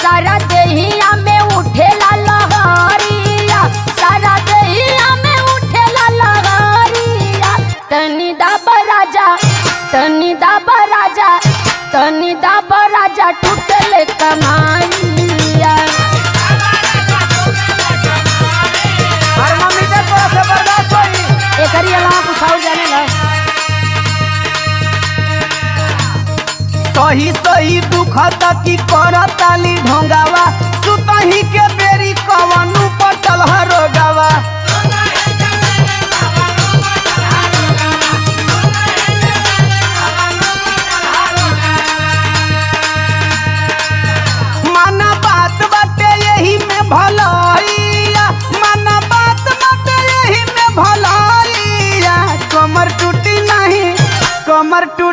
सारा देहिया में उठेला लहरिया, सारा देहिया में उठेला लहरिया। तनी दाब राजा, तनी दाब राजा, तनी दाब राजा टूटले कमाइया। एकरी अलावा कुछ और जाने ला। सही सही दुखत की करताली ढोंगावा, सुतही के बेरी कवनु पटल हरोगावा। माना बात बाटे यही में भलाइया, माना बात बाटे यही में भलाइया। कमर टूटी नहीं, कमर टूटी